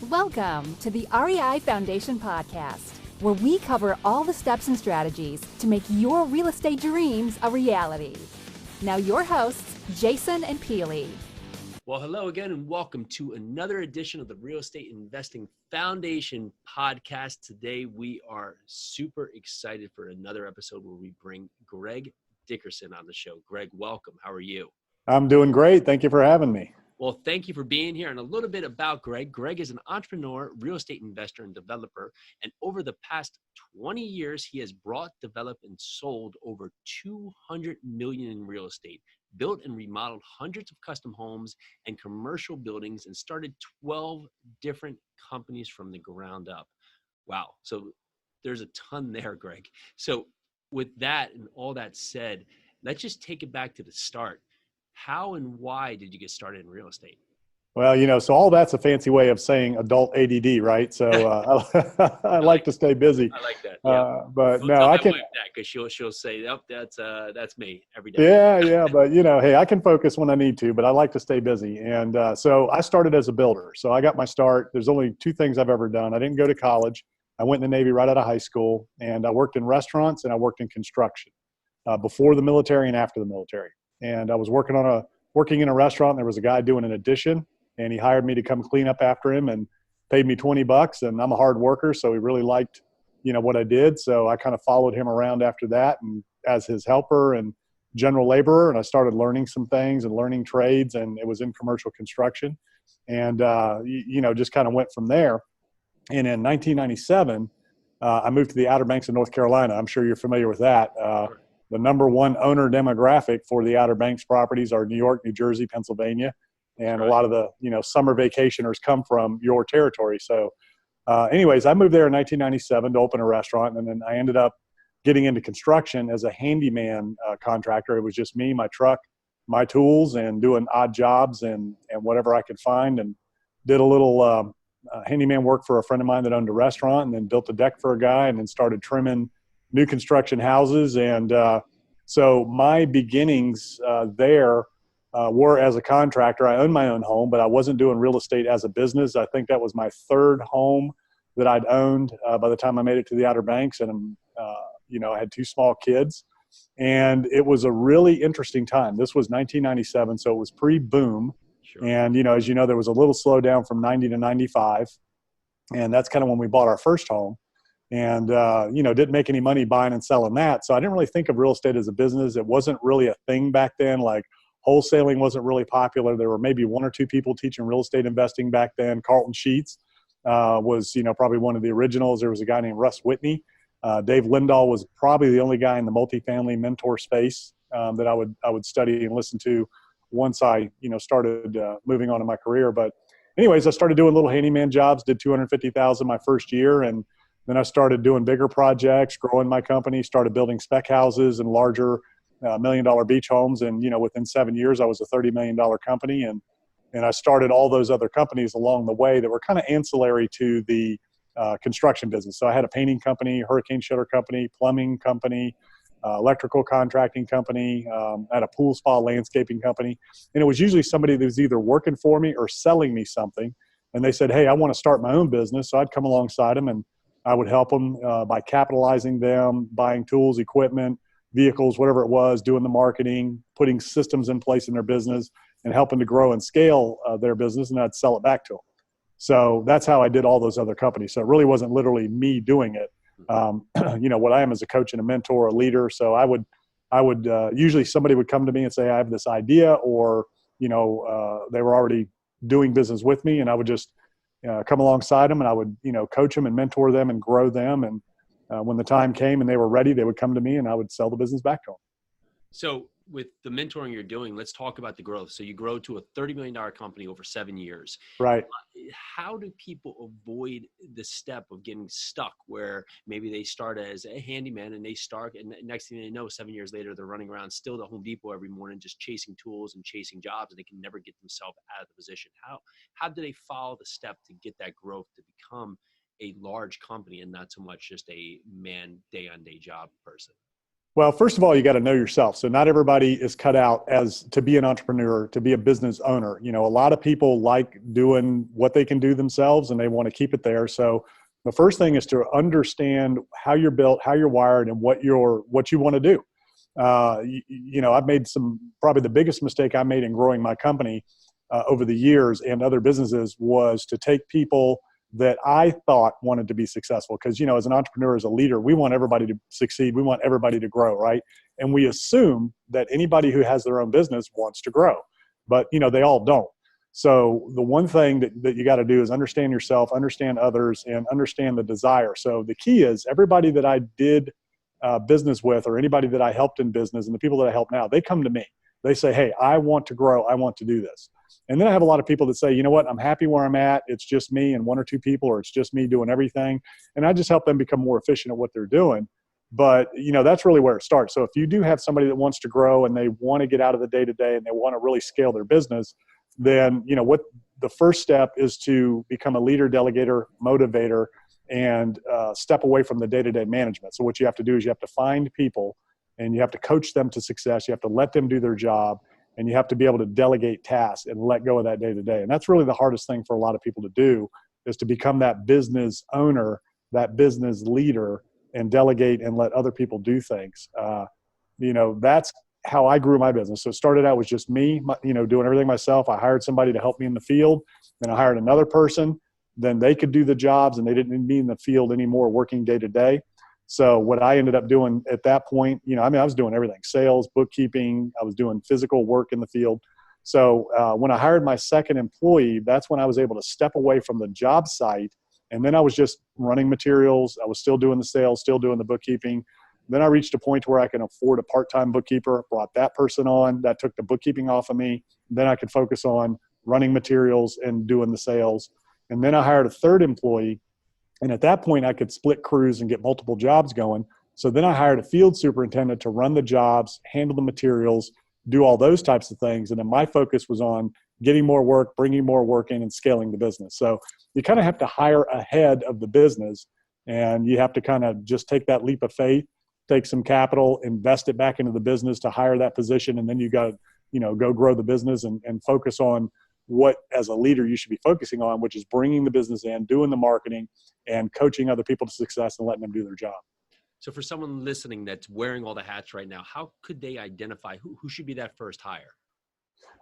Welcome to the REI Foundation Podcast, where we cover all the steps and strategies to make your real estate dreams a reality. Now your hosts, Jason and Peely. Well, hello again, and welcome to another edition of the Real Estate Investing Foundation Podcast. Today, we are super excited for another episode where we bring Greg Dickerson on the show. Greg, welcome. How are you? I'm doing great. Thank you for having me. Well, thank you for being here. And a little bit about Greg. Greg is an entrepreneur, real estate investor, and developer. And over the past 20 years, he has brought, developed, and sold over $200 million in real estate, built and remodeled hundreds of custom homes and commercial buildings, and started 12 different companies from the ground up. Wow. So there's a ton there, Greg. So with that and all that said, let's just take it back to the start. How and why did you get started in real estate? Well, so all that's a fancy way of saying adult ADD, right? So I like to stay busy. I like that. Yeah. But Don't no, tell I my can. wife that, because she'll say, "Oh, that's me every day." Yeah. But hey, I can focus when I need to, but I like to stay busy. And so I started as a builder. So I got my start. There's only two things I've ever done. I didn't go to college. I went in the Navy right out of high school, and I worked in restaurants and I worked in construction before the military and after the military. And I was working in a restaurant. And there was a guy doing an addition, and he hired me to come clean up after him and paid me $20. And I'm a hard worker, so he really liked, what I did. So I kind of followed him around after that, and as his helper and general laborer. And I started learning some things and learning trades, and it was in commercial construction, and just kind of went from there. And in 1997, I moved to the Outer Banks of North Carolina. I'm sure you're familiar with that. The number one owner demographic for the Outer Banks properties are New York, New Jersey, Pennsylvania. And a lot of the, summer vacationers come from your territory. So anyways, I moved there in 1997 to open a restaurant. And then I ended up getting into construction as a handyman contractor. It was just me, my truck, my tools, and doing odd jobs and whatever I could find. And did a little handyman work for a friend of mine that owned a restaurant, and then built a deck for a guy, and then started trimming new construction houses. And so my beginnings there were as a contractor. I owned my own home, but I wasn't doing real estate as a business. I think that was my third home that I'd owned by the time I made it to the Outer Banks. And, I had two small kids. And it was a really interesting time. This was 1997, so it was pre-boom. Sure. And, as you know, there was a little slowdown from 90 to 95. And that's kind of when we bought our first home. And, didn't make any money buying and selling that. So I didn't really think of real estate as a business. It wasn't really a thing back then. Like, wholesaling wasn't really popular. There were maybe one or two people teaching real estate investing back then. Carlton Sheets was, probably one of the originals. There was a guy named Russ Whitney. Dave Lindahl was probably the only guy in the multifamily mentor space that I would study and listen to once I, started moving on in my career. But anyways, I started doing little handyman jobs, did $250,000 my first year. And then I started doing bigger projects, growing my company, started building spec houses and larger $1 million beach homes. And, within 7 years, I was a $30 million company. And I started all those other companies along the way that were kind of ancillary to the construction business. So I had a painting company, hurricane shutter company, plumbing company, electrical contracting company, I had a pool spa landscaping company. And it was usually somebody that was either working for me or selling me something. And they said, hey, I want to start my own business. So I'd come alongside them, and I would help them by capitalizing them, buying tools, equipment, vehicles, whatever it was, doing the marketing, putting systems in place in their business, and helping to grow and scale their business, and I'd sell it back to them. So that's how I did all those other companies. So it really wasn't literally me doing it. What I am is a coach and a mentor, a leader. So I would usually somebody would come to me and say, I have this idea, or, they were already doing business with me, and I would just come alongside them, and I would, coach them and mentor them and grow them. And when the time came and they were ready, they would come to me, and I would sell the business back to them. So with the mentoring you're doing, let's talk about the growth. So you grow to a $30 million company over 7 years. Right. How do people avoid the step of getting stuck where maybe they start as a handyman and next thing they know, 7 years later, they're running around still to Home Depot every morning, just chasing tools and chasing jobs, and they can never get themselves out of the position? How do they follow the step to get that growth to become a large company and not so much just a man day-on-day job person? Well, first of all, you got to know yourself. So not everybody is cut out as to be an entrepreneur, to be a business owner. A lot of people like doing what they can do themselves and they want to keep it there. So the first thing is to understand how you're built, how you're wired, and what you want to do. I've made probably the biggest mistake I made in growing my company over the years and other businesses was to take people that I thought wanted to be successful. Because, as an entrepreneur, as a leader, we want everybody to succeed. We want everybody to grow, right? And we assume that anybody who has their own business wants to grow, but, they all don't. So the one thing that you got to do is understand yourself, understand others, and understand the desire. So the key is everybody that I did business with, or anybody that I helped in business, and the people that I help now, they come to me. They say, hey, I want to grow. I want to do this. And then I have a lot of people that say, you know what, I'm happy where I'm at. It's just me and one or two people, or it's just me doing everything. And I just help them become more efficient at what they're doing. But, that's really where it starts. So if you do have somebody that wants to grow and they want to get out of the day-to-day and they want to really scale their business, then, what the first step is to become a leader, delegator, motivator, and step away from the day-to-day management. So what you have to do is you have to find people and you have to coach them to success. You have to let them do their job. And you have to be able to delegate tasks and let go of that day to day. And that's really the hardest thing for a lot of people to do, is to become that business owner, that business leader, and delegate and let other people do things. That's how I grew my business. So it started out with just me, doing everything myself. I hired somebody to help me in the field. Then I hired another person. Then they could do the jobs and they didn't need me in the field anymore working day to day. So what I ended up doing at that point, I was doing everything: sales, bookkeeping. I was doing physical work in the field. So when I hired my second employee, that's when I was able to step away from the job site. And then I was just running materials. I was still doing the sales, still doing the bookkeeping. Then I reached a point where I can afford a part-time bookkeeper, brought that person on. That took the bookkeeping off of me. Then I could focus on running materials and doing the sales. And then I hired a third employee. And at that point, I could split crews and get multiple jobs going. So then I hired a field superintendent to run the jobs, handle the materials, do all those types of things. And then my focus was on getting more work, bringing more work in, and scaling the business. So you kind of have to hire ahead of the business, and you have to kind of just take that leap of faith, take some capital, invest it back into the business to hire that position. And then you got to, go grow the business and focus on what, as a leader, you should be focusing on, which is bringing the business in, doing the marketing, and coaching other people to success and letting them do their job. So for someone listening that's wearing all the hats right now, how could they identify who should be that first hire?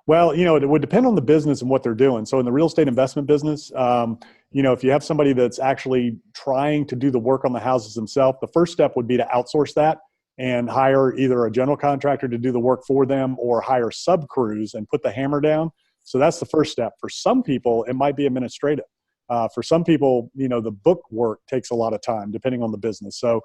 Well, it would depend on the business and what they're doing. So in the real estate investment business, if you have somebody that's actually trying to do the work on the houses themselves, the first step would be to outsource that and hire either a general contractor to do the work for them, or hire sub crews and put the hammer down. So that's the first step. For some people, it might be administrative. For some people, the book work takes a lot of time depending on the business. So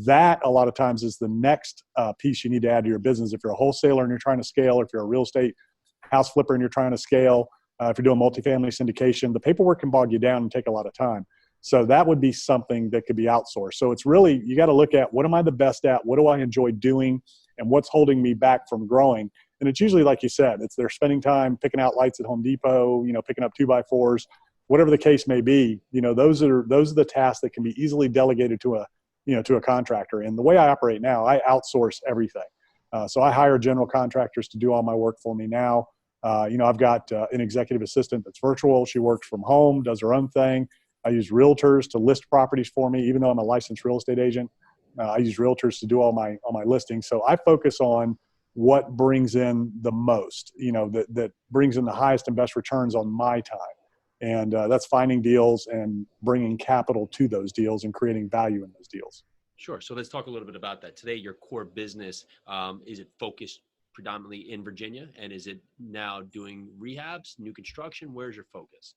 that a lot of times is the next piece you need to add to your business. If you're a wholesaler and you're trying to scale, or if you're a real estate house flipper and you're trying to scale, if you're doing multifamily syndication, the paperwork can bog you down and take a lot of time. So that would be something that could be outsourced. So it's really, you got to look at, what am I the best at? What do I enjoy doing? And what's holding me back from growing? And it's usually, like you said, it's they're spending time picking out lights at Home Depot, picking up 2x4s, whatever the case may be. Those are the tasks that can be easily delegated to a contractor. And the way I operate now, I outsource everything. So I hire general contractors to do all my work for me now. I've got an executive assistant that's virtual. She works from home, does her own thing. I use realtors to list properties for me, even though I'm a licensed real estate agent. I use realtors to do all my listings. So I focus on what brings in the most, that brings in the highest and best returns on my time. And that's finding deals and bringing capital to those deals and creating value in those deals. Sure. So let's talk a little bit about that. Today, your core business, is it focused predominantly in Virginia? And is it now doing rehabs, new construction? Where's your focus?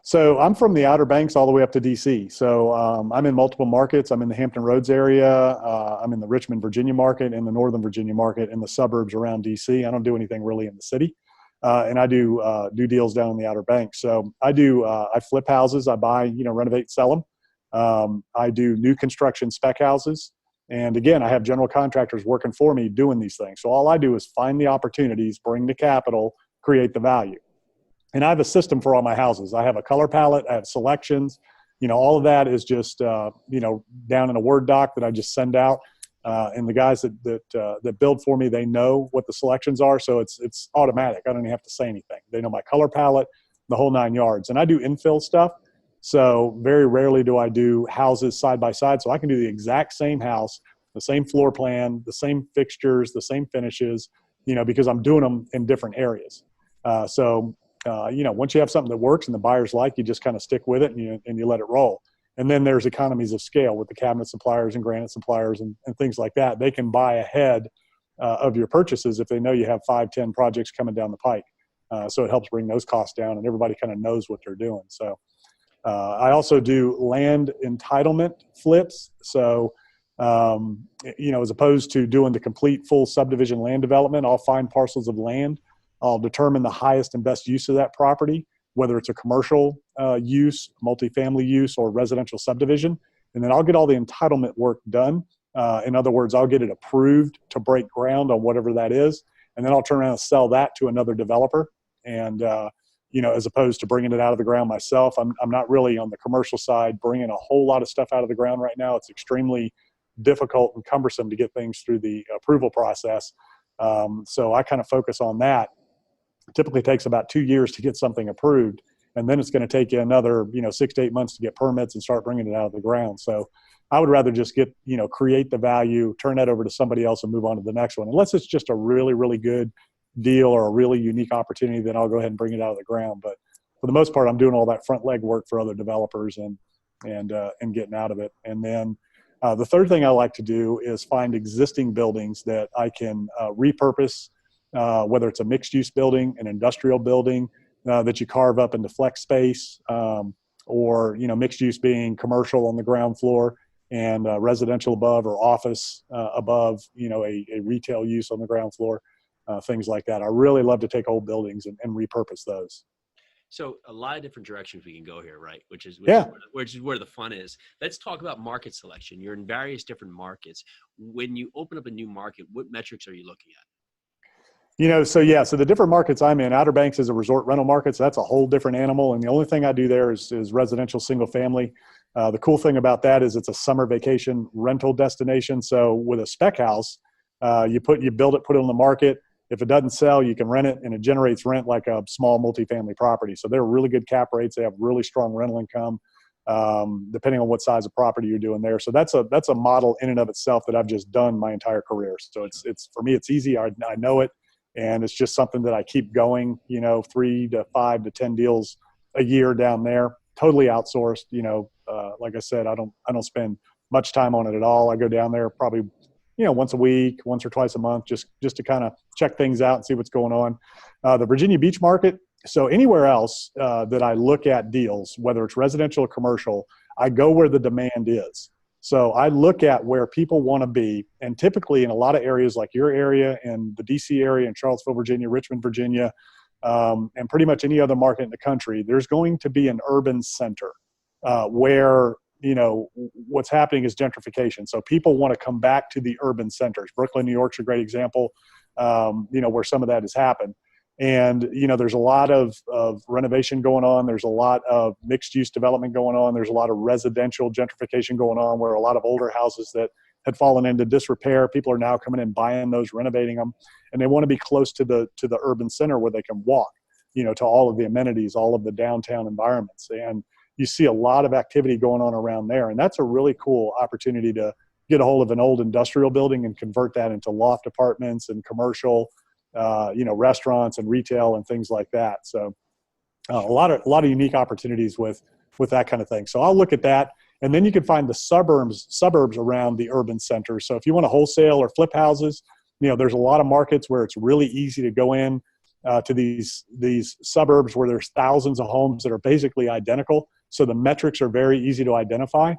So I'm from the Outer Banks all the way up to DC. So I'm in multiple markets. I'm in the Hampton Roads area. I'm in the Richmond, Virginia market, and the Northern Virginia market, and the suburbs around DC. I don't do anything really in the city. And I do deals down in the Outer Banks. So I flip houses. I buy, renovate, sell them. I do new construction spec houses. And again, I have general contractors working for me doing these things. So all I do is find the opportunities, bring the capital, create the value. And I have a system for all my houses. I have a color palette. I have selections. All of that is just, down in a Word doc that I just send out. And the guys that build for me, they know what the selections are. So it's automatic. I don't even have to say anything. They know my color palette, the whole 9 yards. And I do infill stuff. So very rarely do I do houses side by side. So I can do the exact same house, the same floor plan, the same fixtures, the same finishes, because I'm doing them in different areas. Once you have something that works and the buyers like, you just kind of stick with it and you let it roll. And then there's economies of scale with the cabinet suppliers and granite suppliers and things like that. They can buy ahead of your purchases if they know you have 5-10 projects coming down the pike. So it helps bring those costs down, and everybody kind of knows what they're doing. So I also do land entitlement flips. So, as opposed to doing the complete full subdivision land development, I'll find parcels of land. I'll determine the highest and best use of that property, whether it's a commercial use, multifamily use, or residential subdivision. And then I'll get all the entitlement work done. In other words, I'll get it approved to break ground on whatever that is. And then I'll turn around and sell that to another developer. And, as opposed to bringing it out of the ground myself, I'm not really on the commercial side bringing a whole lot of stuff out of the ground right now. It's extremely difficult and cumbersome to get things through the approval process. So I kind of focus on that. It typically takes about 2 years to get something approved. And then it's going to take you another, 6 to 8 months to get permits and start bringing it out of the ground. So I would rather just create the value, turn that over to somebody else and move on to the next one. Unless it's just a really, really good deal or a really unique opportunity, then I'll go ahead and bring it out of the ground. But for the most part, I'm doing all that front leg work for other developers and getting out of it. And then the third thing I like to do is find existing buildings that I can repurpose, whether it's a mixed use building, an industrial building that you carve up into flex space, or mixed use being commercial on the ground floor and residential above, or office above, a retail use on the ground floor. Things like that. I really love to take old buildings and repurpose those. So a lot of different directions we can go here, right? Which is where the fun is. Let's talk about market selection. You're in various different markets. When you open up a new market, what metrics are you looking at? So the different markets I'm in, Outer Banks is a resort rental market, so that's a whole different animal. And the only thing I do there is residential single family. The cool thing about that is it's a summer vacation rental destination. So with a spec house, you build it, put it on the market. If it doesn't sell, you can rent it, and it generates rent like a small multifamily property. So they're really good cap rates. They have really strong rental income, depending on what size of property you're doing there. So that's a model in and of itself that I've just done my entire career. So it's for me, it's easy. I know it, and it's just something that I keep going. 3 to 5 to 10 deals a year down there, totally outsourced. Like I said, I don't spend much time on it at all. I go down there probably once a week, once or twice a month, just to kind of check things out and see what's going on. The Virginia Beach market. So anywhere else that I look at deals, whether it's residential or commercial, I go where the demand is. So I look at where people want to be. And typically in a lot of areas like your area and the DC area and Charlottesville, Virginia, Richmond, Virginia, and pretty much any other market in the country, there's going to be an urban center where what's happening is gentrification. So people want to come back to the urban centers. Brooklyn, New York's a great example, where some of that has happened. And, there's a lot of renovation going on. There's a lot of mixed use development going on. There's a lot of residential gentrification going on where a lot of older houses that had fallen into disrepair, people are now coming in, buying those, renovating them. And they want to be close to the urban center where they can walk, to all of the amenities, all of the downtown environments. And you see a lot of activity going on around there. And that's a really cool opportunity to get a hold of an old industrial building and convert that into loft apartments and commercial, restaurants and retail and things like that. So a lot of unique opportunities with that kind of thing. So I'll look at that. And then you can find the suburbs around the urban center. So if you want to wholesale or flip houses, there's a lot of markets where it's really easy to go in to these suburbs where there's thousands of homes that are basically identical. So the metrics are very easy to identify.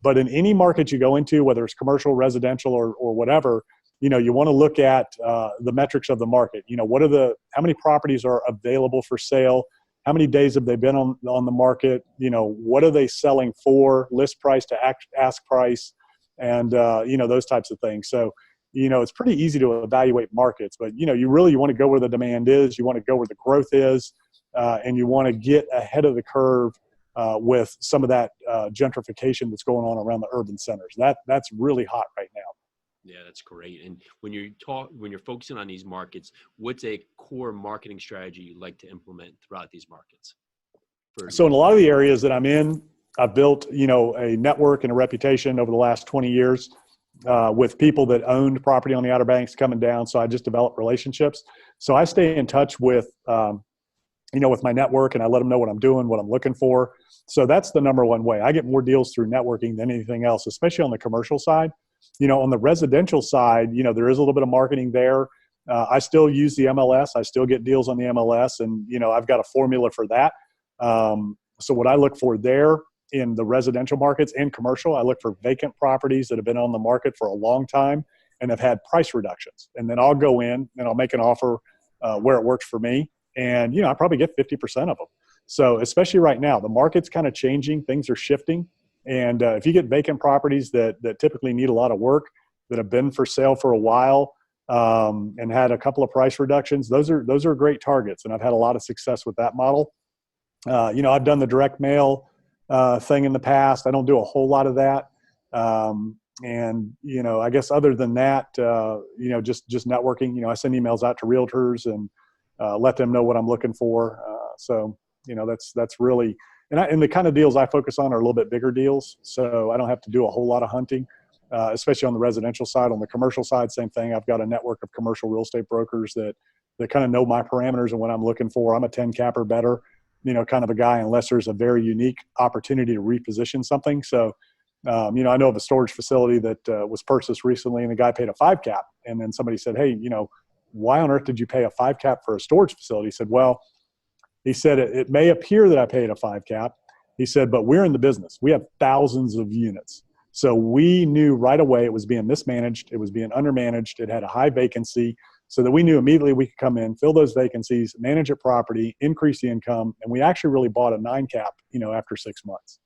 But in any market you go into, whether it's commercial, residential, or whatever, you want to look at the metrics of the market. How many properties are available for sale? How many days have they been on the market? What are they selling for? List price to ask price, and those types of things. So it's pretty easy to evaluate markets, but you really want to go where the demand is. You want to go where the growth is, and you want to get ahead of the curve with some of that gentrification that's going on around the urban centers. That's really hot right now. Yeah, that's great. And when you're focusing on these markets, what's a core marketing strategy you like to implement throughout these markets? So in a lot of the areas that I'm in, I've built, a network and a reputation over the last 20 years with people that owned property on the Outer Banks coming down. So I just developed relationships. So I stay in touch with, with my network, and I let them know what I'm doing, what I'm looking for. So that's the number one way. I get more deals through networking than anything else, especially on the commercial side. On the residential side, there is a little bit of marketing there. I still use the MLS. I still get deals on the MLS, and, I've got a formula for that. So what I look for there in the residential markets and commercial, I look for vacant properties that have been on the market for a long time and have had price reductions. And then I'll go in and I'll make an offer where it works for me. And, I probably get 50% of them. So especially right now, the market's kind of changing. Things are shifting. And if you get vacant properties that typically need a lot of work, that have been for sale for a while and had a couple of price reductions, those are great targets. And I've had a lot of success with that model. I've done the direct mail thing in the past. I don't do a whole lot of that. I guess other than that, just networking, I send emails out to realtors and let them know what I'm looking for. That's really, and the kind of deals I focus on are a little bit bigger deals. So I don't have to do a whole lot of hunting, especially on the residential side. On the commercial side, same thing. I've got a network of commercial real estate brokers that kind of know my parameters and what I'm looking for. I'm a 10 cap or better, kind of a guy, unless there's a very unique opportunity to reposition something. So, I know of a storage facility that was purchased recently, and the guy paid a 5 cap. And then somebody said, hey, why on earth did you pay a 5 cap for a storage facility? He said, well, it may appear that I paid a 5 cap. He said, but we're in the business. We have thousands of units. So we knew right away it was being mismanaged. It was being undermanaged. It had a high vacancy. So that we knew immediately we could come in, fill those vacancies, manage a property, increase the income. And we actually really bought a 9 cap, after 6 months.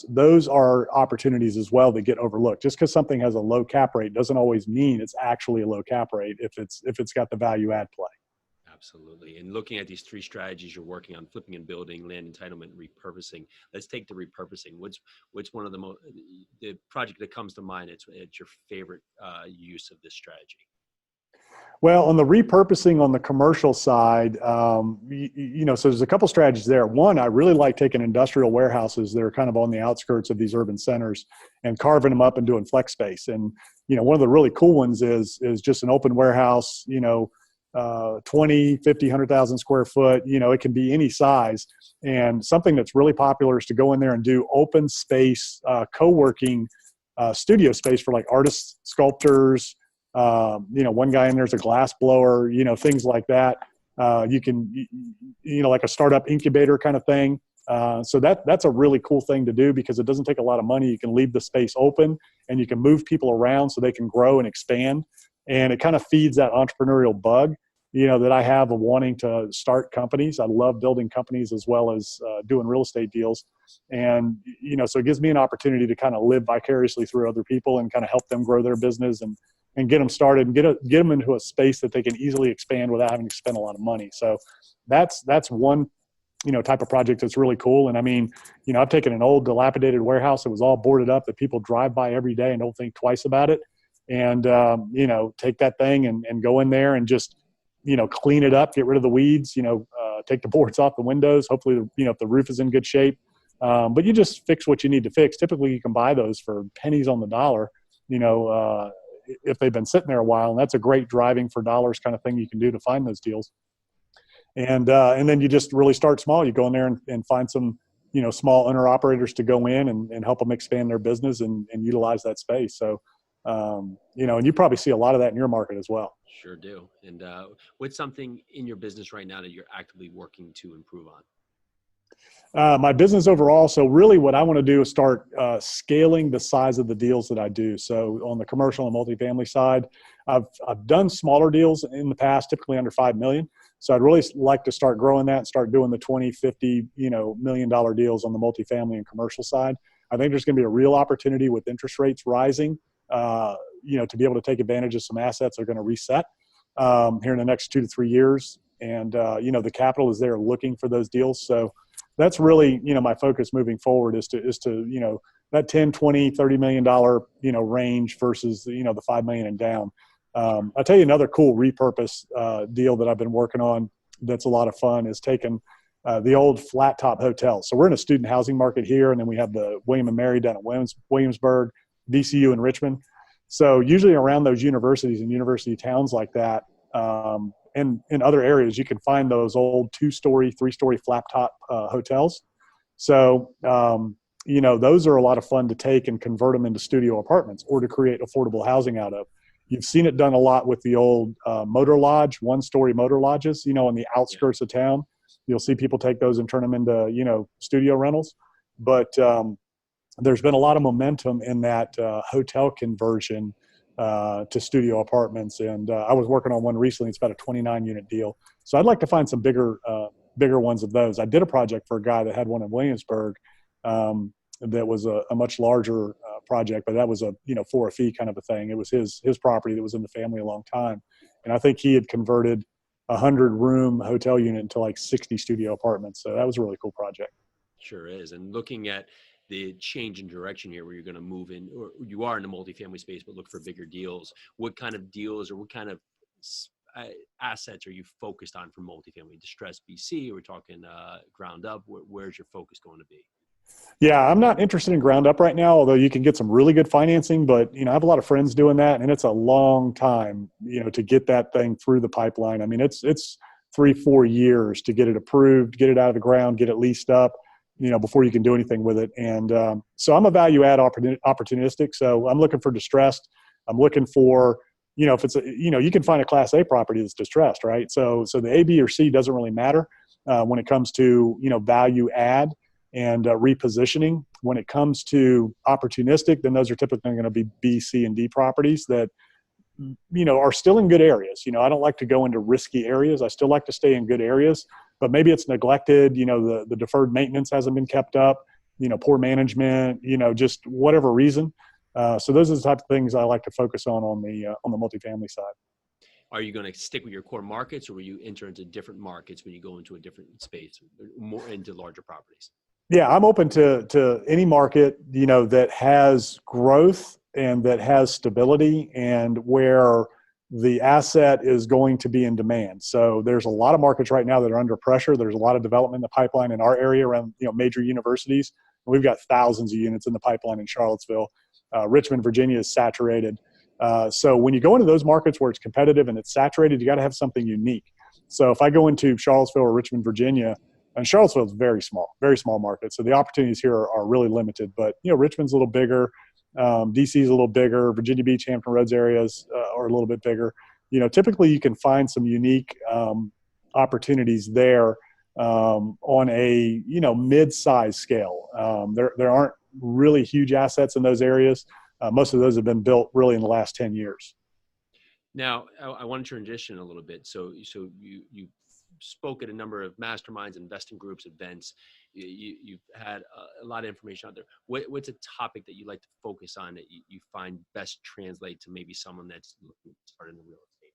Those are opportunities as well that get overlooked. Just because something has a low cap rate doesn't always mean it's actually a low cap rate if it's got the value add play. Absolutely. And looking at these 3 strategies you're working on: flipping and building, land entitlement, and repurposing. Let's take the repurposing. What's one of the project that comes to mind? It's your favorite use of this strategy. Well, on the repurposing on the commercial side, so there's a couple strategies there. One, I really like taking industrial warehouses that are kind of on the outskirts of these urban centers and carving them up and doing flex space. And, one of the really cool ones is just an open warehouse, 20, 50, 100,000 square foot, it can be any size. And something that's really popular is to go in there and do open space, co-working studio space for like artists, sculptors. One guy in there's a glass blower, things like that. You can, like a startup incubator kind of thing. So that's a really cool thing to do because it doesn't take a lot of money. You can leave the space open and you can move people around so they can grow and expand. And it kind of feeds that entrepreneurial bug, that I have of wanting to start companies. I love building companies as well as doing real estate deals. And, so it gives me an opportunity to kind of live vicariously through other people and kind of help them grow their business and get them started and get them into a space that they can easily expand without having to spend a lot of money. So that's one, type of project that's really cool. And I mean, I've taken an old dilapidated warehouse that was all boarded up that people drive by every day and don't think twice about it. And, take that thing and go in there and just, clean it up, get rid of the weeds, take the boards off the windows. Hopefully, if the roof is in good shape, but you just fix what you need to fix. Typically you can buy those for pennies on the dollar, if they've been sitting there a while, and that's a great driving for dollars kind of thing you can do to find those deals. And then you just really start small. You go in there and find some, small owner operators to go in and help them expand their business and utilize that space. So, and you probably see a lot of that in your market as well. Sure do. And what's something in your business right now that you're actively working to improve on? My business overall. So really what I want to do is start scaling the size of the deals that I do. So on the commercial and multifamily side, I've done smaller deals in the past, typically under $5 million. So I'd really like to start growing that and start doing the 20, 50, $1 million deals on the multifamily and commercial side. I think there's going to be a real opportunity with interest rates rising, to be able to take advantage of some assets that are going to reset here in the next 2 to 3 years. And, the capital is there looking for those deals. So that's really, my focus moving forward is to that 10, 20, $30 million, range versus, the 5 million and down. I'll tell you another cool repurpose deal that I've been working on that's a lot of fun is taking the old flat top hotels. So we're in a student housing market here, and then we have the William and Mary down at Williamsburg, VCU in Richmond. So usually around those universities and university towns like that, and in other areas, you can find those old 2-story, 3-story flat top hotels. So, those are a lot of fun to take and convert them into studio apartments or to create affordable housing out of. You've seen it done a lot with the old motor lodge, 1-story motor lodges, on the outskirts of town. You'll see people take those and turn them into, studio rentals. But there's been a lot of momentum in that hotel conversion to studio apartments. And I was working on one recently. It's about a 29-unit deal. So I'd like to find some bigger ones of those. I did a project for a guy that had one in Williamsburg that was a much larger project, but that was for a fee kind of a thing. It was his property that was in the family a long time. And I think he had converted a 100-room hotel unit into like 60 studio apartments. So that was a really cool project. Sure is. And looking at the change in direction here where you're going to move in, or you are in the multifamily space, but look for bigger deals. What kind of deals or what kind of assets are you focused on for multifamily? Distressed BC? We're talking ground up. Where's your focus going to be? Yeah, I'm not interested in ground up right now, although you can get some really good financing, but, I have a lot of friends doing that, and it's a long time, to get that thing through the pipeline. I mean, it's 3-4 years to get it approved, get it out of the ground, get it leased up, before you can do anything with it. And so I'm a value add opportunistic. So I'm looking for distressed. I'm looking for, if it's, you can find a Class A property that's distressed, right? So the A, B, or C doesn't really matter when it comes to, value add and repositioning. When it comes to opportunistic, then those are typically going to be B, C, and D properties that, are still in good areas. I don't like to go into risky areas. I still like to stay in good areas, but maybe it's neglected. The deferred maintenance hasn't been kept up, poor management, just whatever reason. So those are the type of things I like to focus on the multifamily side. Are you going to stick with your core markets, or will you enter into different markets when you go into a different space, more into larger properties? Yeah, I'm open to any market, that has growth and that has stability and where the asset is going to be in demand. So there's a lot of markets right now that are under pressure. There's a lot of development in the pipeline in our area around, major universities. We've got thousands of units in the pipeline in Charlottesville. Richmond, Virginia is saturated. So when you go into those markets where it's competitive and it's saturated, you got to have something unique. So if I go into Charlottesville or Richmond, Virginia, and Charlottesville is very small market. So the opportunities here are really limited, but, Richmond's a little bigger. DC is a little bigger. Virginia Beach, Hampton Roads areas are a little bit bigger. Typically you can find some unique opportunities there on a, mid-size scale. There aren't really huge assets in those areas. Most of those have been built really in the last 10 years. Now, I want to transition a little bit. So you spoke at a number of masterminds, investing groups, events. You've had a lot of information out there. What's a topic that you like to focus on that you find best translate to maybe someone that's looking to start in the real estate?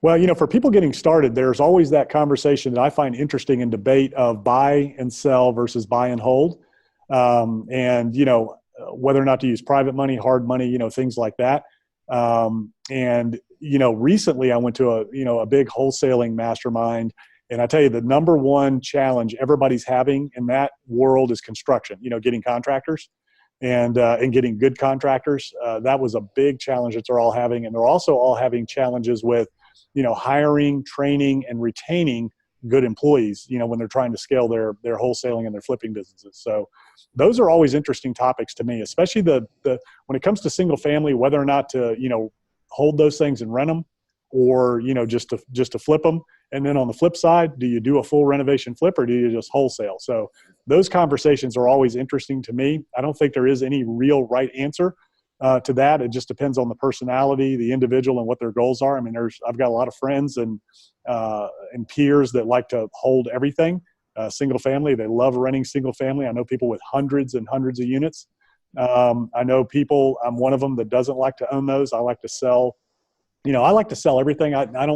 Well, for people getting started, there's always that conversation that I find interesting in debate of buy and sell versus buy and hold. And, whether or not to use private money, hard money, things like that. And, recently I went to a big wholesaling mastermind, and I tell you the number one challenge everybody's having in that world is construction, getting contractors and getting good contractors. That was a big challenge that they're all having. And they're also all having challenges with, hiring, training, and retaining good employees, when they're trying to scale their wholesaling and their flipping businesses. So those are always interesting topics to me, especially the when it comes to single family, whether or not to, hold those things and rent them, or, just to flip them. And then on the flip side, do you do a full renovation flip, or do you just wholesale? So those conversations are always interesting to me. I don't think there is any real right answer to that. It just depends on the personality, the individual, and what their goals are. I mean, I've got a lot of friends and peers that like to hold everything. Single family, they love renting single family. I know people with hundreds and hundreds of units. I know people, I'm one of them that doesn't like to own those. I like to sell, I like to sell everything. I'm not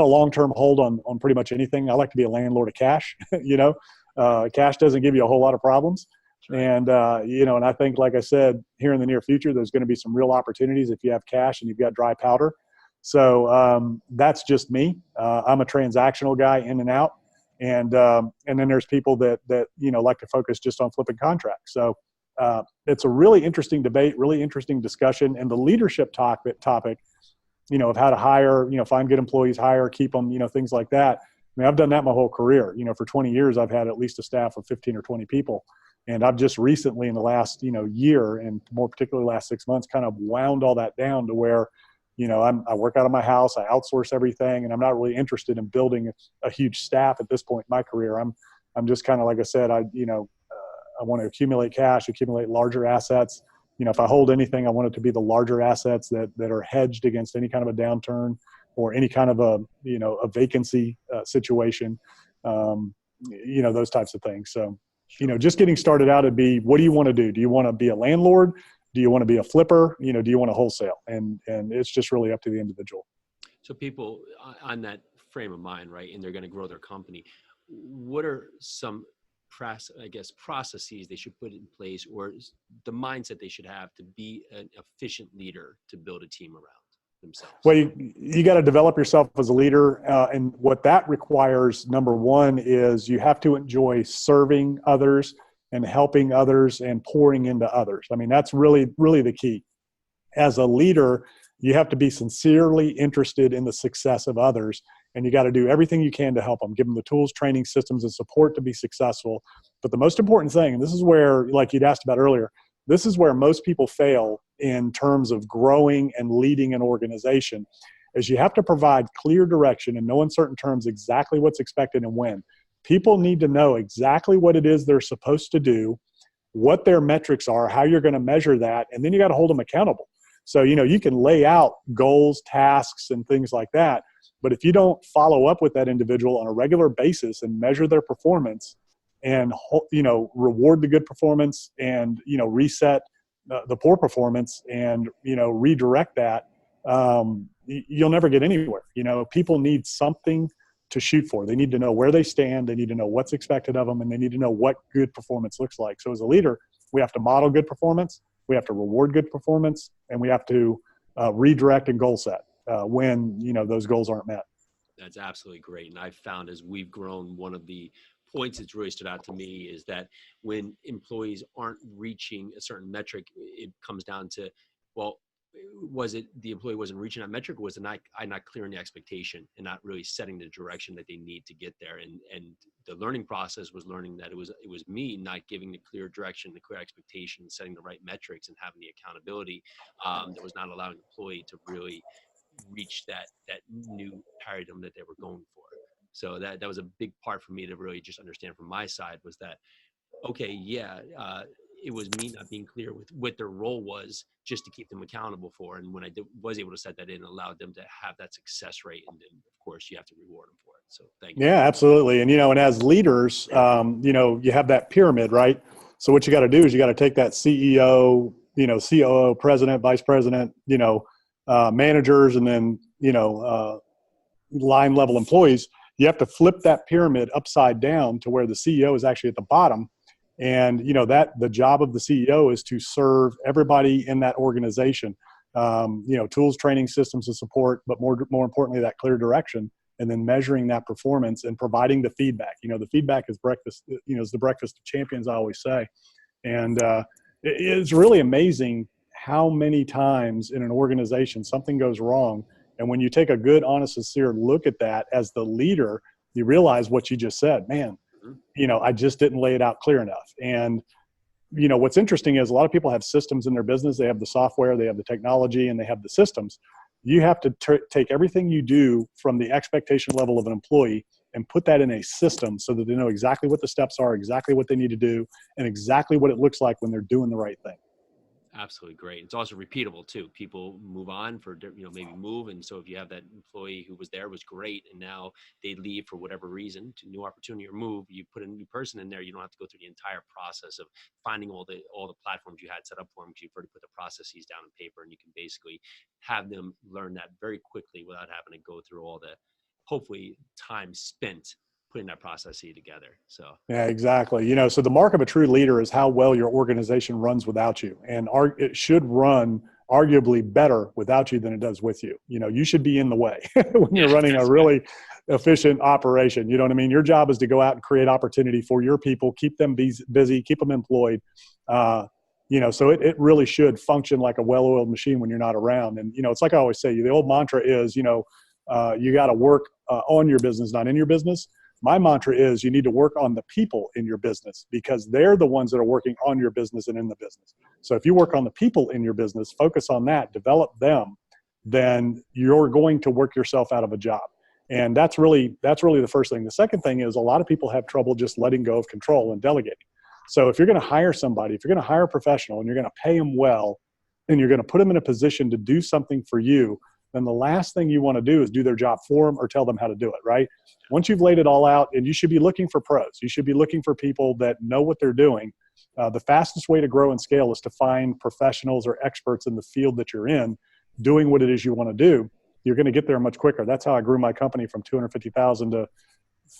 a long-term hold on pretty much anything. I like to be a landlord of cash. Cash doesn't give you a whole lot of problems. Right. And, and I think, like I said, here in the near future, there's going to be some real opportunities if you have cash and you've got dry powder. So that's just me. I'm a transactional guy in and out. And then there's people that like to focus just on flipping contracts. So it's a really interesting debate, really interesting discussion. And the leadership topic, of how to hire, find good employees, hire, keep them, things like that. I mean, I've done that my whole career. For 20 years, I've had at least a staff of 15 or 20 people. And I've just recently in the last, year, and more particularly last 6 months, kind of wound all that down to where, I work out of my house, I outsource everything, and I'm not really interested in building a huge staff at this point in my career. I'm just kind of, like I said, I want to accumulate cash, accumulate larger assets. If I hold anything, I want it to be the larger assets that are hedged against any kind of a downturn or any kind of a vacancy situation, those types of things. So, just getting started out, it'd be, what do you want to do? Do you want to be a landlord? Do you want to be a flipper? Do you want to wholesale? And it's just really up to the individual. So people on that frame of mind, right, and they're going to grow their company, what are some processes they should put in place, or the mindset they should have to be an efficient leader to build a team around themselves? Well, you got to develop yourself as a leader. And what that requires, number one, is you have to enjoy serving others and helping others and pouring into others. I mean, that's really, really the key. As a leader, you have to be sincerely interested in the success of others, and you got to do everything you can to help them, give them the tools, training, systems, and support to be successful. But the most important thing, and this is where, like you'd asked about earlier, this is where most people fail in terms of growing and leading an organization, is you have to provide clear direction in no uncertain terms exactly what's expected and when. People need to know exactly what it is they're supposed to do, what their metrics are, how you're going to measure that, and then you got to hold them accountable. So, you can lay out goals, tasks, and things like that, but if you don't follow up with that individual on a regular basis and measure their performance and, reward the good performance and, reset the poor performance and, redirect that, you'll never get anywhere. People need something to shoot for. They need to know where they stand. They need to know what's expected of them, and they need to know what good performance looks like. So as a leader, we have to model good performance. We have to reward good performance, and we have to redirect and goal set when, those goals aren't met. That's absolutely great. And I've found as we've grown, one of the points that's really stood out to me is that when employees aren't reaching a certain metric, it comes down to, well, was it the employee wasn't reaching that metric, or was it not clearing the expectation and not really setting the direction that they need to get there? And the learning process was learning that it was me not giving the clear direction, the clear expectation, setting the right metrics, and having the accountability that was not allowing the employee to really reach that new paradigm that they were going for. So that was a big part for me to really just understand from my side, was that, okay, yeah, it was me not being clear with what their role was, just to keep them accountable for. And when I was able to set that in, it allowed them to have that success rate. And then, of course, you have to reward them for it. So thank you. Yeah, absolutely. And, and as leaders, you have that pyramid, right? So what you got to do is you got to take that CEO, COO, president, vice president, managers, and then, line level employees. You have to flip that pyramid upside down to where the CEO is actually at the bottom. And, that the job of the CEO is to serve everybody in that organization, tools, training, systems, and support, but more importantly, that clear direction, and then measuring that performance and providing the feedback. The feedback is breakfast, is the breakfast of champions, I always say. And it's really amazing how many times in an organization something goes wrong. And when you take a good, honest, sincere look at that as the leader, you realize what you just said, man, I just didn't lay it out clear enough. And, what's interesting is a lot of people have systems in their business. They have the software, they have the technology, and they have the systems. You have to take everything you do from the expectation level of an employee and put that in a system so that they know exactly what the steps are, exactly what they need to do, and exactly what it looks like when they're doing the right thing. Absolutely great. It's also repeatable too. People move on for, maybe move. And so if you have that employee who was there, was great, and now they leave for whatever reason, to new opportunity or move, you put a new person in there. You don't have to go through the entire process of finding all the platforms you had set up for them, because you've already put the processes down on paper, and you can basically have them learn that very quickly without having to go through all the, hopefully, time spent putting that process together. So yeah, exactly. So the mark of a true leader is how well your organization runs without you. And it should run arguably better without you than it does with you. You should be in the way when you're running a really efficient operation. You know what I mean? Your job is to go out and create opportunity for your people, keep them busy, keep them employed. So it really should function like a well-oiled machine when you're not around. And, it's like I always say, the old mantra is, you got to work on your business, not in your business. My mantra is you need to work on the people in your business because they're the ones that are working on your business and in the business. So if you work on the people in your business, focus on that, develop them, then you're going to work yourself out of a job. And that's really the first thing. The second thing is a lot of people have trouble just letting go of control and delegating. So if you're going to hire somebody, if you're going to hire a professional and you're going to pay them well, and you're going to put them in a position to do something for you, then the last thing you want to do is do their job for them or tell them how to do it, right? Once you've laid it all out, and you should be looking for pros. You should be looking for people that know what they're doing. The fastest way to grow and scale is to find professionals or experts in the field that you're in doing what it is you want to do. You're going to get there much quicker. That's how I grew my company from 250,000 to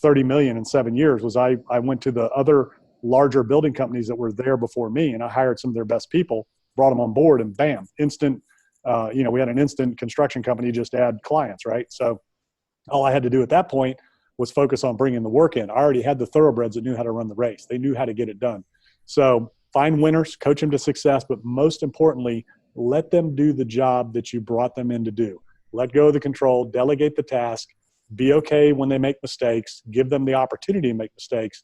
30 million in 7 years. Was I went to the other larger building companies that were there before me, and I hired some of their best people, brought them on board, and bam, instant. We had an instant construction company just add clients, right? So all I had to do at that point was focus on bringing the work in. I already had the thoroughbreds that knew how to run the race. They knew how to get it done. So find winners, coach them to success, but most importantly, let them do the job that you brought them in to do. Let go of the control, delegate the task, be okay when they make mistakes, give them the opportunity to make mistakes,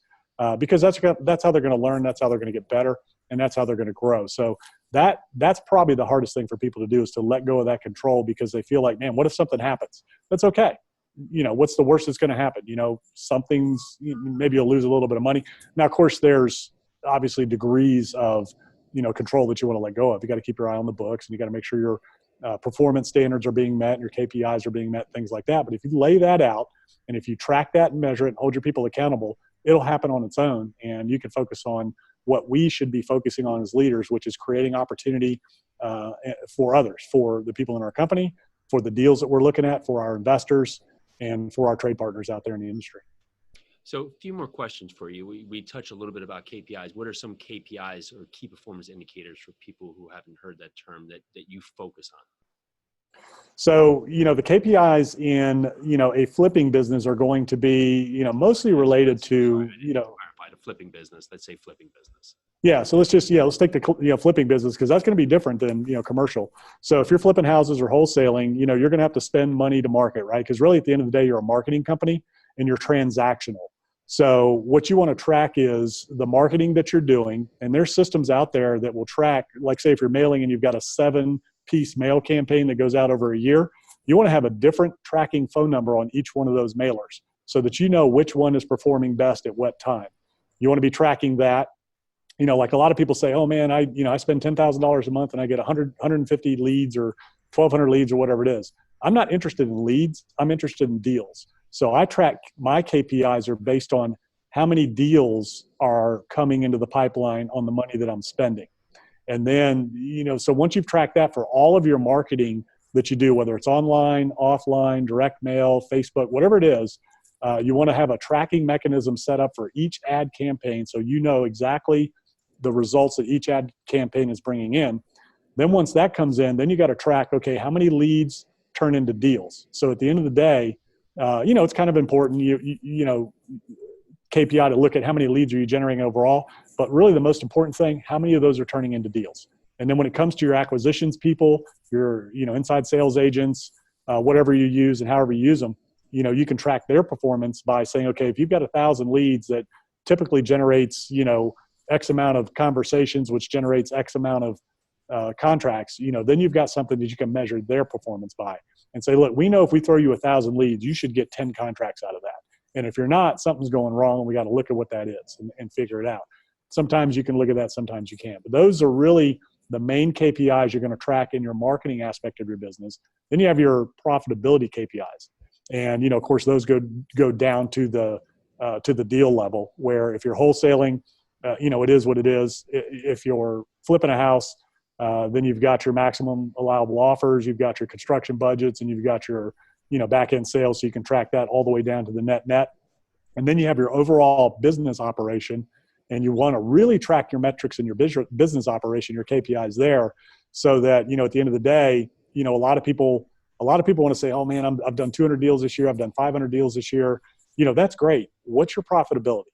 because that's how they're going to learn, that's how they're going to get better, and that's how they're going to grow. So that's probably the hardest thing for people to do, is to let go of that control, because they feel like, man, what if something happens? That's okay. What's the worst that's going to happen? Maybe you'll lose a little bit of money. Now, of course, there's obviously degrees of, control that you want to let go of. You got to keep your eye on the books, and you got to make sure your performance standards are being met and your KPIs are being met, things like that. But if you lay that out, and if you track that and measure it and hold your people accountable, it'll happen on its own. And you can focus on what we should be focusing on as leaders, which is creating opportunity for others, for the people in our company, for the deals that we're looking at, for our investors, and for our trade partners out there in the industry. So a few more questions for you. We touched a little bit about KPIs. What are some KPIs or key performance indicators for people who haven't heard that term that you focus on? So, the KPIs in, a flipping business are going to be, mostly related to, Clarify the flipping business. Let's say flipping business. Yeah. So let's take the, flipping business, because that's going to be different than, commercial. So if you're flipping houses or wholesaling, you're going to have to spend money to market, right? Because really at the end of the day, you're a marketing company and you're transactional. So what you want to track is the marketing that you're doing, and there's systems out there that will track, like say if you're mailing and you've got a 7-piece mail campaign that goes out over a year, you want to have a different tracking phone number on each one of those mailers so that you know which one is performing best at what time. You want to be tracking that. Like a lot of people say, oh man, I spend $10,000 a month and I get 150 leads or 1,200 leads or whatever it is. I'm not interested in leads. I'm interested in deals. So I track, my KPIs are based on how many deals are coming into the pipeline on the money that I'm spending. And then, so once you've tracked that for all of your marketing that you do, whether it's online, offline, direct mail, Facebook, whatever it is, you want to have a tracking mechanism set up for each ad campaign so you know exactly the results that each ad campaign is bringing in. Then once that comes in, then you got to track, okay, how many leads turn into deals? So at the end of the day, it's kind of important, KPI to look at how many leads are you generating overall, but really the most important thing, how many of those are turning into deals? And then when it comes to your acquisitions people, your, inside sales agents, whatever you use and however you use them, you can track their performance by saying, okay, if you've got 1,000 leads that typically generates, X amount of conversations, which generates X amount of contracts, then you've got something that you can measure their performance by and say, look, we know if we throw you 1,000 leads, you should get 10 contracts out of that. And if you're not, something's going wrong, and we got to look at what that is and figure it out. Sometimes you can look at that, sometimes you can't. But those are really the main KPIs you're going to track in your marketing aspect of your business. Then you have your profitability KPIs. And, of course, those go down to the deal level, where if you're wholesaling, it is what it is. If you're flipping a house, then you've got your maximum allowable offers, you've got your construction budgets, and you've got your, back-end sales, so you can track that all the way down to the net. And then you have your overall business operation, and you want to really track your metrics in your business operation, your KPIs there, so that, at the end of the day, a lot of people want to say, oh man, I've done 200 deals this year. I've done 500 deals this year. That's great. What's your profitability?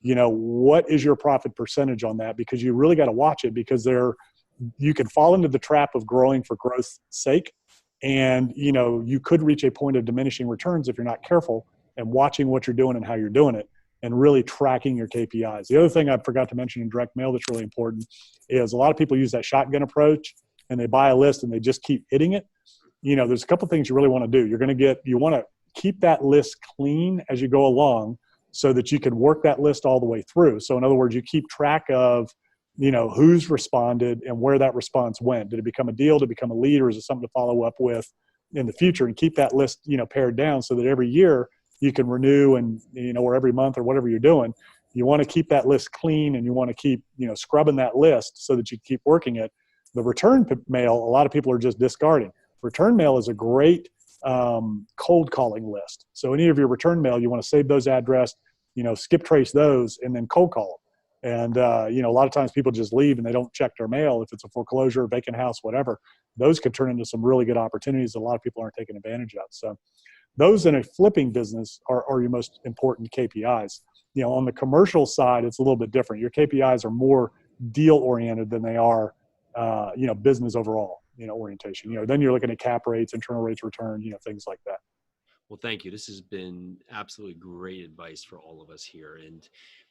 What is your profit percentage on that? Because you really got to watch it, because you can fall into the trap of growing for growth's sake. And, you could reach a point of diminishing returns if you're not careful and watching what you're doing and how you're doing it, and really tracking your KPIs. The other thing I forgot to mention in direct mail that's really important is a lot of people use that shotgun approach, and they buy a list and they just keep hitting it. There's a couple things you really want to do. You want to keep that list clean as you go along, so that you can work that list all the way through. So in other words, you keep track of, who's responded and where that response went. Did it become a deal? Did it become a lead? Or is it something to follow up with in the future? And keep that list, pared down, so that every year you can renew, and, or every month or whatever you're doing, you want to keep that list clean, and you want to keep, scrubbing that list so that you keep working it. The return mail, a lot of people are just discarding. Return mail is a great cold calling list. So any of your return mail, you want to save those address, skip trace those, and then cold call them. And, a lot of times people just leave and they don't check their mail. If it's a foreclosure, vacant house, whatever, those could turn into some really good opportunities that a lot of people aren't taking advantage of. So those in a flipping business are your most important KPIs. On the commercial side, it's a little bit different. Your KPIs are more deal oriented than they are, business overall, orientation. Then you're looking at cap rates, internal rates of return, things like that. Well, thank you. This has been absolutely great advice for all of us here. And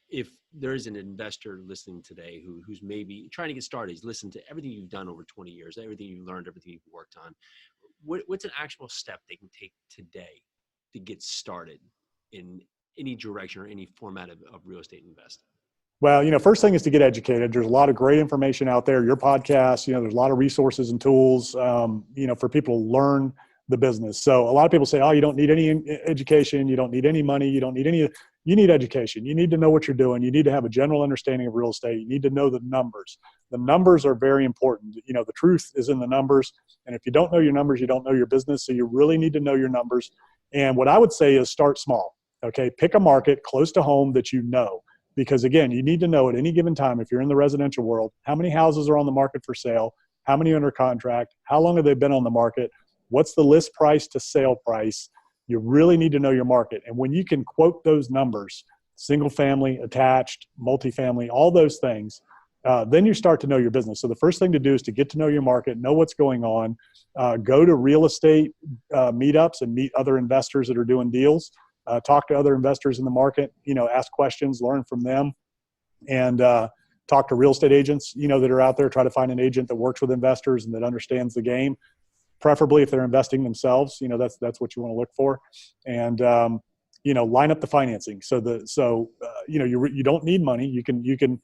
if there's an investor listening today who's maybe trying to get started, he's listened to everything you've done over 20 years, everything you've learned, everything you've worked on, what's an actual step they can take today to get started in any direction or any format of real estate investing? Well, first thing is to get educated. There's a lot of great information out there. Your podcast, there's a lot of resources and tools, for people to learn the business. So a lot of people say, oh, you don't need any education. You don't need any money. You don't need you need education. You need to know what you're doing. You need to have a general understanding of real estate. You need to know the numbers. The numbers are very important. The truth is in the numbers. And if you don't know your numbers, you don't know your business. So you really need to know your numbers. And what I would say is start small. Okay. Pick a market close to home that you know. Because again, you need to know at any given time, if you're in the residential world, how many houses are on the market for sale, how many are under contract, how long have they been on the market, what's the list price to sale price. You really need to know your market. And when you can quote those numbers, single family, attached, multifamily, all those things, then you start to know your business. So the first thing to do is to get to know your market, know what's going on, go to real estate meetups and meet other investors that are doing deals. Talk to other investors in the market, ask questions, learn from them, and talk to real estate agents, that are out there. Try to find an agent that works with investors and that understands the game, preferably if they're investing themselves. That's what you want to look for. And, line up the financing. You don't need money. You can,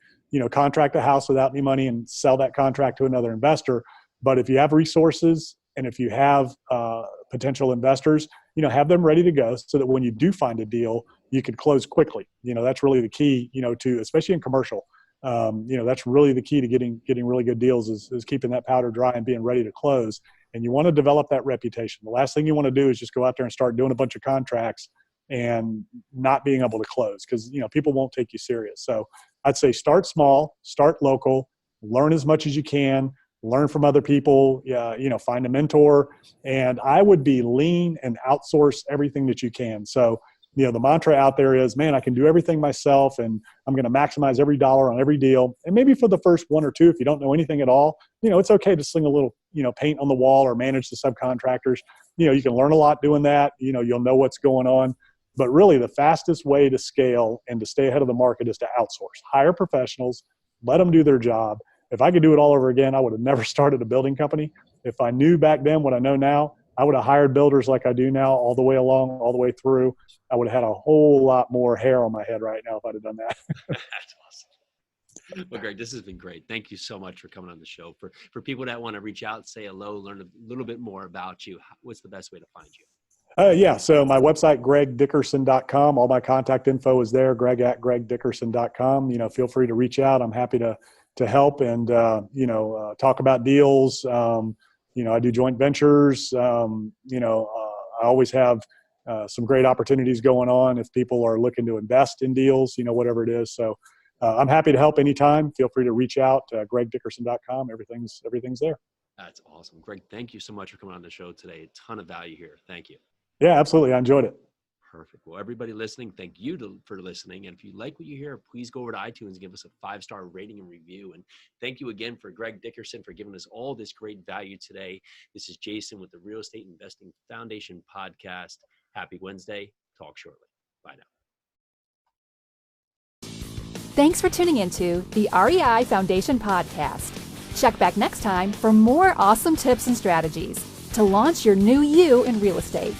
contract a house without any money and sell that contract to another investor. But if you have resources and if you have potential investors, have them ready to go so that when you do find a deal, you can close quickly. That's really the key, to, especially in commercial, that's really the key to getting really good deals is keeping that powder dry and being ready to close. And you want to develop that reputation. The last thing you want to do is just go out there and start doing a bunch of contracts and not being able to close because, people won't take you serious. So I'd say start small, start local, learn as much as you can, learn from other people, find a mentor. And I would be lean and outsource everything that you can. So, the mantra out there is, man, I can do everything myself and I'm going to maximize every dollar on every deal. And maybe for the first one or two, if you don't know anything at all, it's okay to sling a little, paint on the wall or manage the subcontractors. You can learn a lot doing that. You'll know what's going on. But really the fastest way to scale and to stay ahead of the market is to outsource. Hire professionals, let them do their job. If I could do it all over again, I would have never started a building company. If I knew back then what I know now, I would have hired builders like I do now all the way along, all the way through. I would have had a whole lot more hair on my head right now if I'd have done that. That's awesome. Well, Greg, this has been great. Thank you so much for coming on the show. For people that want to reach out, say hello, learn a little bit more about you, what's the best way to find you? So my website, gregdickerson.com, all my contact info is there, greg@gregdickerson.com. Feel free to reach out. I'm happy to help and, talk about deals. I do joint ventures. I always have, some great opportunities going on if people are looking to invest in deals, whatever it is. So I'm happy to help anytime. Feel free to reach out, gregdickerson.com. Everything's there. That's awesome. Greg, thank you so much for coming on the show today. A ton of value here. Thank you. Yeah, absolutely. I enjoyed it. Perfect. Well, everybody listening, thank you for listening. And if you like what you hear, please go over to iTunes and give us a 5-star rating and review. And thank you again for Greg Dickerson for giving us all this great value today. This is Jason with the Real Estate Investing Foundation podcast. Happy Wednesday. Talk shortly. Bye now. Thanks for tuning into the REI Foundation podcast. Check back next time for more awesome tips and strategies to launch your new you in real estate.